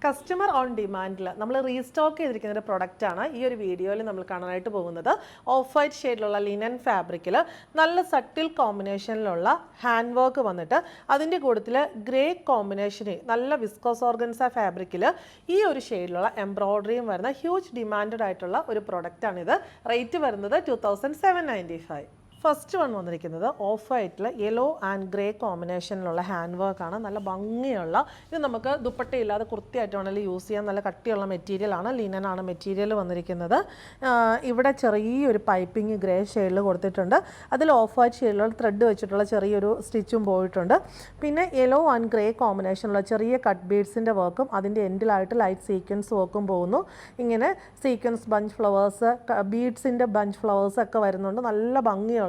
Customer on ഡിമാൻഡിൽ നമ്മൾ restock ചെയ്തിരിക്കുന്ന ഒരു പ്രൊഡക്റ്റാണ് ഈ ഒരു വീഡിയോയിൽ നമ്മൾ കാണാനായിട്ട് പോകുന്നത്. ഓഫ് വൈറ്റ് ഷെയ്ഡിലുള്ള ലിനൻ ഫാബ്രിക്കിൽ നല്ല സട്ടിൽ കോമ്പിനേഷനിലുള്ള ഹാൻഡ് വർക്ക് വന്നിട്ട് അതിൻ്റെ കൂട്ടത്തിൽ ഗ്രേ കോമ്പിനേഷനിൽ നല്ല വിസ്കോസ് ഓർഗൻസ ഫാബ്രിക്കിൽ ഈ ഒരു ഷെയ്ഡിലുള്ള എംബ്രോയ്ഡറിയും വരുന്ന ഹ്യൂജ് ഡിമാൻഡഡ് ആയിട്ടുള്ള ഒരു പ്രൊഡക്റ്റാണിത്. റേറ്റ് വരുന്നത് 2795. ഫസ്റ്റ് വൺ വന്നിരിക്കുന്നത് ഓഫ് വൈറ്റിൽ യെല്ലോ ആൻഡ് ഗ്രേ കോമ്പിനേഷനിലുള്ള ഹാൻഡ് വർക്കാണ്. നല്ല ഭംഗിയുള്ള, ഇത് നമുക്ക് ദുപ്പട്ടയില്ലാതെ കുർത്തിയായിട്ട് വേണമെങ്കിൽ യൂസ് ചെയ്യാൻ നല്ല കട്ടിയുള്ള മെറ്റീരിയലാണ്. ലിനനാണ് മെറ്റീരിയൽ വന്നിരിക്കുന്നത്. ഇവിടെ ചെറിയൊരു പൈപ്പിംഗ് ഗ്രേ ഷെയ്ഡിൽ കൊടുത്തിട്ടുണ്ട്. അതിൽ ഓഫ് വൈറ്റ് ഷെയ്ഡിലുള്ള ത്രെഡ് വെച്ചിട്ടുള്ള ചെറിയൊരു സ്റ്റിച്ചും പോയിട്ടുണ്ട്. പിന്നെ യെല്ലോ ആൻഡ് ഗ്രേ കോമ്പിനേഷനുള്ള ചെറിയ കട്ട് ബീഡ്സിൻ്റെ വർക്കും അതിൻ്റെ എൻഡിലായിട്ട് ലൈറ്റ് സീക്വൻസ് വർക്കും പോകുന്നു. ഇങ്ങനെ സീക്വൻസ് ബഞ്ച് ഫ്ലവേഴ്സ്, ബീഡ്സിൻ്റെ ബഞ്ച് ഫ്ലവേഴ്സ് ഒക്കെ വരുന്നുണ്ട്. നല്ല ഭംഗിയുള്ള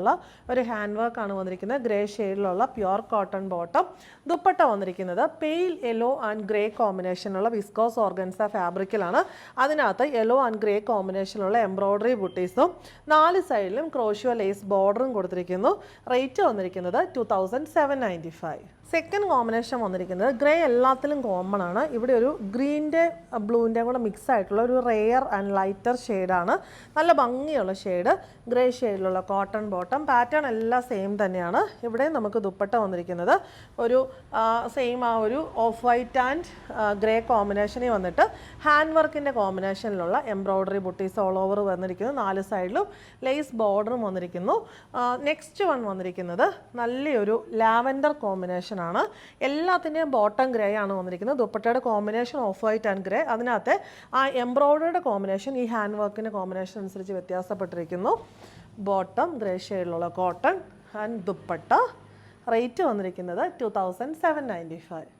ഒരു ഹാൻഡ് വർക്കാണ് വന്നിരിക്കുന്നത്. ഗ്രേ ഷെയ്ഡിലുള്ള പ്യുവർ കോട്ടൺ ബോട്ടം. ദുപ്പട്ട വന്നിരിക്കുന്നത് പെയിൽ യെല്ലോ ആൻഡ് ഗ്രേ കോമ്പിനേഷനുള്ള വിസ്കോസ് ഓർഗൻസ ഫാബ്രിക്കിലാണ്. അതിനകത്ത് യെല്ലോ ആൻഡ് ഗ്രേ കോമ്പിനേഷനുള്ള എംബ്രോയ്ഡറി ബുട്ടീസും 4 സൈഡിലും ക്രോഷ്യോ ലേസ് ബോർഡറും കൊടുത്തിരിക്കുന്നു. റേറ്റ് വന്നിരിക്കുന്നത് 2795. സെക്കൻഡ് കോമ്പിനേഷൻ വന്നിരിക്കുന്നത് ഗ്രേ എല്ലാത്തിലും കോമൺ ആണ്. ഇവിടെ ഒരു ഗ്രീൻ്റെ ബ്ലൂവിൻ്റെയും കൂടെ മിക്സ് ആയിട്ടുള്ള ഒരു റെയർ ആൻഡ് ലൈറ്റർ ഷെയ്ഡാണ്. നല്ല ഭംഗിയുള്ള ഷെയ്ഡ്. ഗ്രേ ഷെയ്ഡിലുള്ള കോട്ടൺ ബോട്ടം. പാറ്റേൺ എല്ലാം സെയിം തന്നെയാണ്. ഇവിടെ നമുക്ക് ദുപ്പട്ട വന്നിരിക്കുന്നത് ഒരു സെയിം ആ ഒരു ഓഫ് വൈറ്റ് ആൻഡ് ഗ്രേ കോമ്പിനേഷനിൽ വന്നിട്ട് ഹാൻഡ് വർക്കിൻ്റെ കോമ്പിനേഷനിലുള്ള എംബ്രോയ്ഡറി ബുട്ടീസ് ഓൾ ഓവർ വന്നിരിക്കുന്നു. 4 സൈഡിലും ലേസ് ബോർഡറും വന്നിരിക്കുന്നു. നെക്സ്റ്റ് വൺ വന്നിരിക്കുന്നത് നല്ലൊരു ലാവൻഡർ കോമ്പിനേഷൻ ആണ്. എല്ലാത്തിൻ്റെയും ബോട്ടം ഗ്രേ ആണ് വന്നിരിക്കുന്നത്. ദുപ്പട്ടയുടെ combination off white and grey. അതിനകത്ത് ആ എംബ്രോയ്ഡറിയുടെ കോമ്പിനേഷൻ ഈ ഹാൻഡ് വർക്കിൻ്റെ കോമ്പിനേഷൻ അനുസരിച്ച് വ്യത്യാസപ്പെട്ടിരിക്കുന്നു. ബോട്ടം ഗ്രേ ഷെയ്ഡിലുള്ള കോട്ടൺ ആൻഡ് ദുപ്പട്ട. റേറ്റ് വന്നിരിക്കുന്നത് 2795.